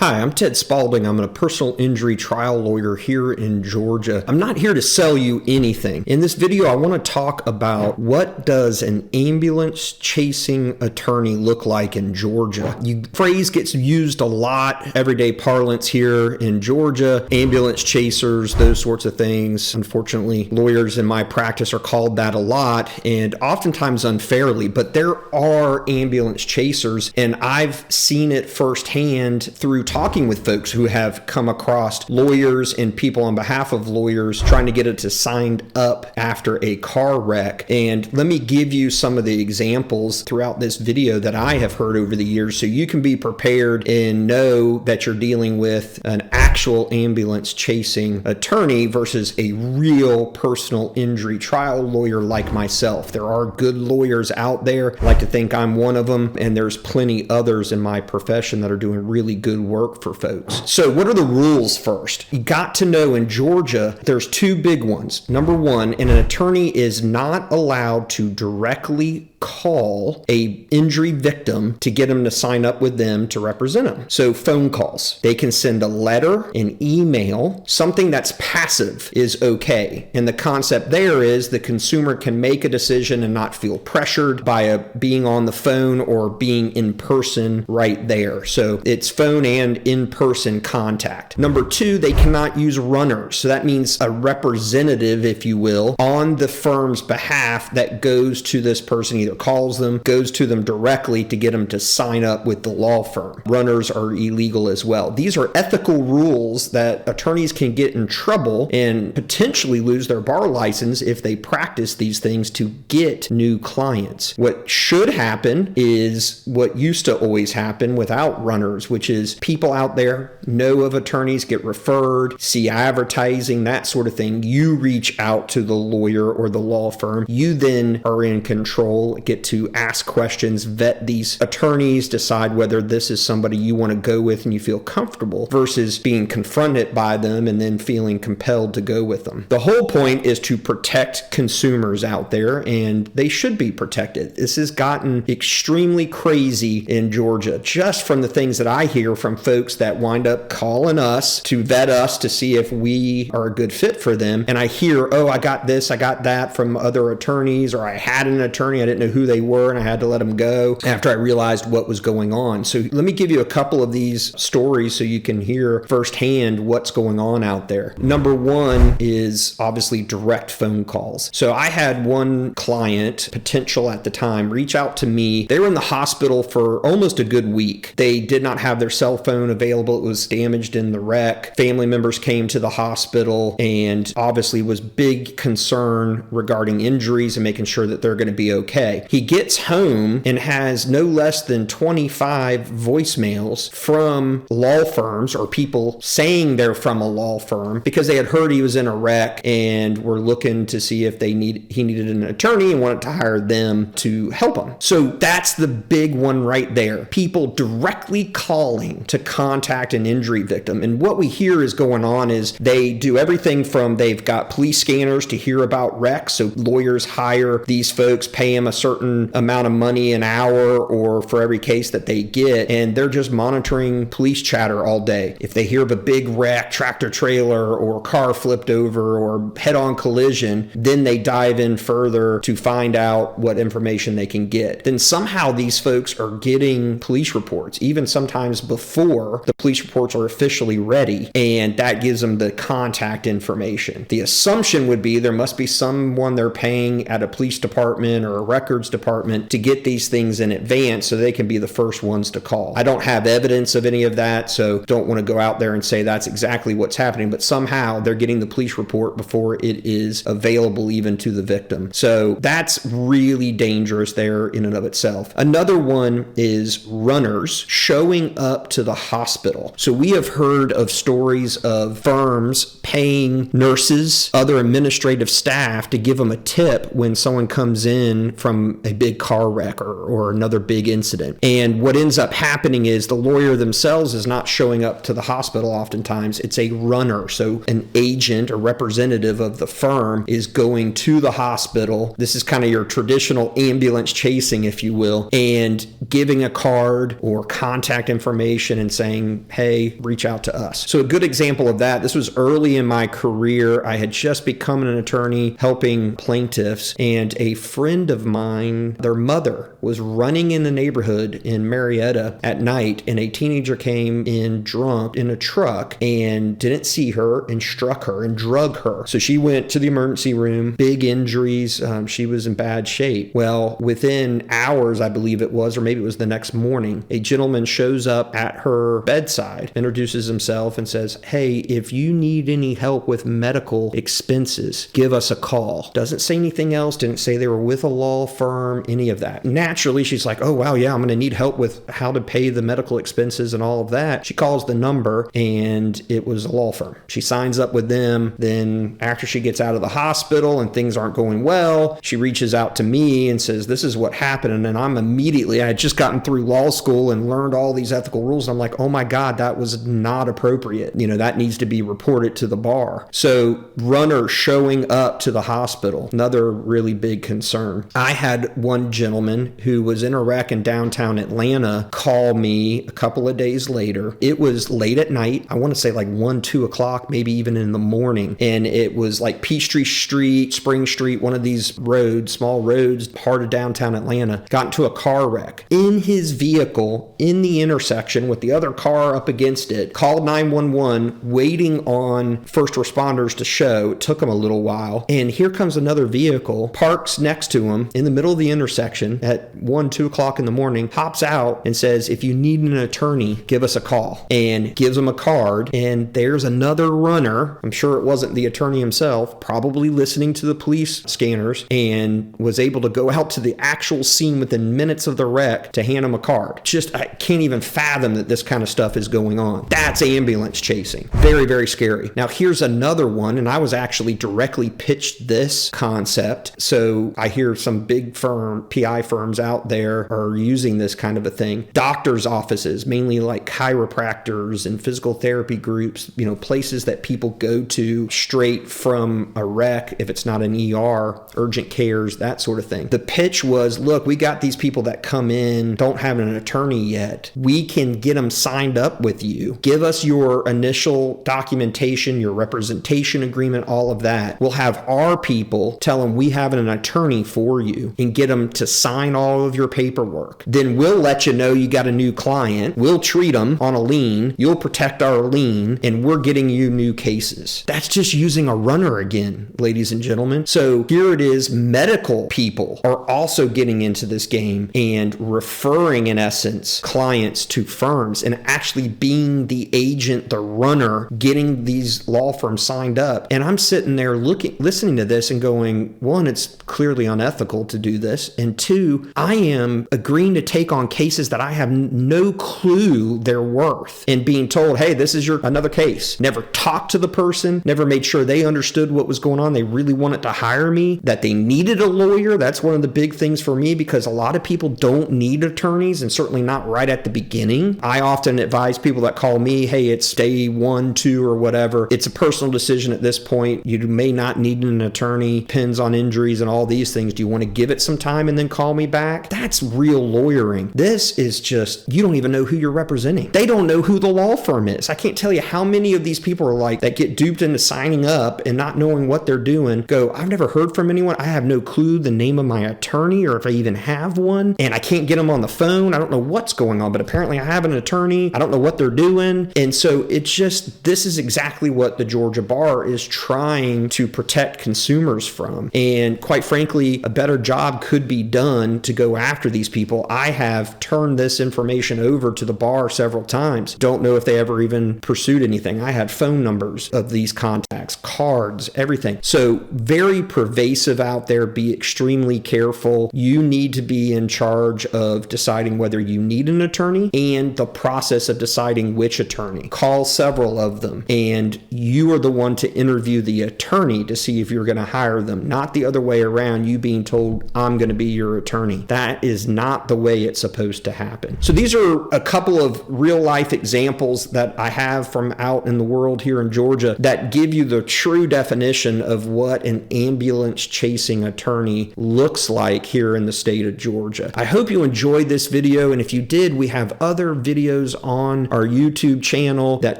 Hi, I'm Ted Spalding. I'm a personal injury trial lawyer here in Georgia. I'm not here to sell you anything. In this video, I want to talk about what does an ambulance chasing attorney look like in Georgia. The phrase gets used a lot, everyday parlance here in Georgia, ambulance chasers, those sorts of things. Unfortunately, lawyers in my practice are called that a lot and oftentimes unfairly, but there are ambulance chasers, and I've seen it firsthand through talking with folks who have come across lawyers and people on behalf of lawyers trying to get it to signed up after a car wreck. And let me give you some of the examples throughout this video that I have heard over the years so you can be prepared and know that you're dealing with an actual ambulance chasing attorney versus a real personal injury trial lawyer like myself. There are good lawyers out there. I like to think I'm one of them, and there's plenty others in my profession that are doing really good work for folks. So what are the rules first? You got to know in Georgia, there's two big ones. Number one, an attorney is not allowed to directly call a injury victim to get them to sign up with them to represent them. So phone calls. They can send a letter, an email, something that's passive is okay. And the concept there is the consumer can make a decision and not feel pressured by being on the phone or being in person right there. So it's phone and in-person contact. Number two, they cannot use runners. So that means a representative, if you will, on the firm's behalf that goes to this person, either calls them, goes to them directly to get them to sign up with the law firm. Runners are illegal as well. These are ethical rules that attorneys can get in trouble and potentially lose their bar license if they practice these things to get new clients. What should happen is what used to always happen without runners, which is people out there know of attorneys, get referred, see advertising, that sort of thing. You reach out to the lawyer or the law firm. You then are in control, get to ask questions, vet these attorneys, decide whether this is somebody you want to go with and you feel comfortable versus being confronted by them and then feeling compelled to go with them. The whole point is to protect consumers out there, and they should be protected. This has gotten extremely crazy in Georgia just from the things that I hear from folks that wind up calling us to vet us to see if we are a good fit for them. And I hear, oh, I got this, I got that from other attorneys, or I had an attorney, I didn't know who they were and I had to let them go after I realized what was going on. So let me give you a couple of these stories so you can hear firsthand what's going on out there. Number one is obviously direct phone calls. So I had one client, potential at the time, reach out to me. They were in the hospital for almost a good week. They did not have their cell phone available. It was damaged in the wreck. Family members came to the hospital and obviously was big concern regarding injuries and making sure that they're going to be okay. He gets home and has no less than 25 voicemails from law firms or people saying they're from a law firm because they had heard he was in a wreck and were looking to see if he needed an attorney and wanted to hire them to help him. So that's the big one right there. People directly calling to contact an injury victim. And what we hear is going on is they do everything from they've got police scanners to hear about wrecks. So lawyers hire these folks, pay them a certain amount of money an hour or for every case that they get, and they're just monitoring police chatter all day. If they hear of a big wreck, tractor trailer or car flipped over or head-on collision, then they dive in further to find out what information they can get. Then somehow these folks are getting police reports, even sometimes before the police reports are officially ready, and that gives them the contact information. The assumption would be there must be someone they're paying at a police department or a records department to get these things in advance so they can be the first ones to call. I don't have evidence of any of that, so don't want to go out there and say that's exactly what's happening, but somehow they're getting the police report before it is available even to the victim. So that's really dangerous there in and of itself. Another one is runners showing up to the hospital. So we have heard of stories of firms paying nurses, other administrative staff to give them a tip when someone comes in from from a big car wreck or another big incident. And what ends up happening is the lawyer themselves is not showing up to the hospital oftentimes. It's a runner. So an agent or representative of the firm is going to the hospital. This is kind of your traditional ambulance chasing, if you will, and giving a card or contact information and saying, hey, reach out to us. So a good example of that, this was early in my career. I had just become an attorney helping plaintiffs, and a friend of mine, their mother was running in the neighborhood in Marietta at night, and a teenager came in drunk in a truck and didn't see her and struck her and drug her. So she went to the emergency room, big injuries. She was in bad shape. Well, within hours, I believe it was, or maybe it was the next morning, a gentleman shows up at her bedside, introduces himself and says, hey, if you need any help with medical expenses, give us a call. Doesn't say anything else, didn't say they were with a law firm, any of that. Naturally, she's like, oh, wow, yeah, I'm going to need help with how to pay the medical expenses and all of that. She calls the number, and it was a law firm. She signs up with them. Then after she gets out of the hospital and things aren't going well, she reaches out to me and says, this is what happened. And then I had just gotten through law school and learned all these ethical rules. And I'm like, oh my God, that was not appropriate. That needs to be reported to the bar. So runner showing up to the hospital, another really big concern. I had one gentleman who was in a wreck in downtown Atlanta call me a couple of days later. It was late at night. I want to say like 1, 2 o'clock, maybe even in the morning. And it was like Peachtree Street, Spring Street, one of these roads, small roads, part of downtown Atlanta. Got into a car wreck. In his vehicle, in the intersection with the other car up against it, called 911, waiting on first responders to show. It took him a little while. And here comes another vehicle, parks next to him in the middle of the intersection at 1, 2 o'clock in the morning, hops out and says, if you need an attorney, give us a call. And gives him a card. And there's another runner. I'm sure it wasn't the attorney himself, probably listening to the police scanners, and was able to go out to the actual scene within minutes of the wreck to hand him a card. I can't even fathom that this kind of stuff is going on. That's ambulance chasing. Very, very scary. Now, here's another one, and I was actually directly pitched this concept. So I hear some big PI firms out there are using this kind of a thing. Doctors' offices, mainly like chiropractors and physical therapy groups, places that people go to straight from a wreck, if it's not an ER, urgent cares, that sort of thing. The pitch was, look, we got these people that come in, don't have an attorney yet. We can get them signed up with you. Give us your initial documentation, your representation agreement, all of that. We'll have our people tell them we have an attorney for you and get them to sign all of your paperwork. Then we'll let you know you got a new client. We'll treat them on a lien. You'll protect our lien, and we're getting you new cases. That's just using a runner again, ladies and gentlemen. So here it is. Medical people are also getting into this game and referring, in essence, clients to firms and actually being the agent, the runner, getting these law firms signed up. And I'm sitting there listening to this and going, one, it's clearly unethical to do this. And two, I am agreeing to take on cases that I have no clue they're worth and being told, hey, this is another case. Never talked to the person, never made sure they understood what was going on. They really wanted to hire me, that they needed a lawyer. That's one of the big things for me, because a lot of people don't need attorneys, and certainly not right at the beginning. I often advise people that call me, hey, it's day 1, 2, or whatever. It's a personal decision at this point. You may not need an attorney, depends on injuries and all these things. Do you want to give it some time and then call me back? That's real lawyering. This is just, you don't even know who you're representing. They don't know who the law firm is. I can't tell you how many of these people are like that get duped into signing up and not knowing what they're doing. Go, I've never heard from anyone. I have no clue the name of my attorney or if I even have one, and I can't get them on the phone. I don't know what's going on, but apparently I have an attorney. I don't know what they're doing. And so it's just, this is exactly what the Georgia bar is trying to protect consumers from. And quite frankly, a better job could be done to go after these people. I have turned this information over to the bar several times. Don't know if they ever even pursued anything. I had phone numbers of these contacts, cards, everything. So very pervasive out there. Be extremely careful. You need to be in charge of deciding whether you need an attorney and the process of deciding which attorney. Call several of them, and you are the one to interview the attorney to see if you're going to hire them, not the other way around, you being told I'm going to be your attorney. That is not the way it's supposed to happen. So these are a couple of real life examples that I have from out in the world here in Georgia that give you the true definition of what an ambulance chasing attorney looks like here in the state of Georgia. I hope you enjoyed this video, and if you did, we have other videos on our YouTube channel that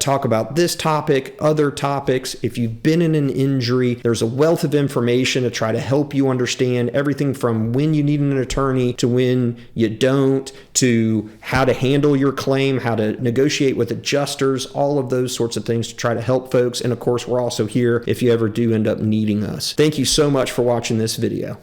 talk about this topic, other topics. If you've been in an injury, there's a wealth of information to try to help you understand everything from when you need an attorney to when you don't, to how to handle your claim, how to negotiate with adjusters, all of those sorts of things to try to help folks. And of course, we're also here if you ever do end up needing us. Thank you so much for watching this video.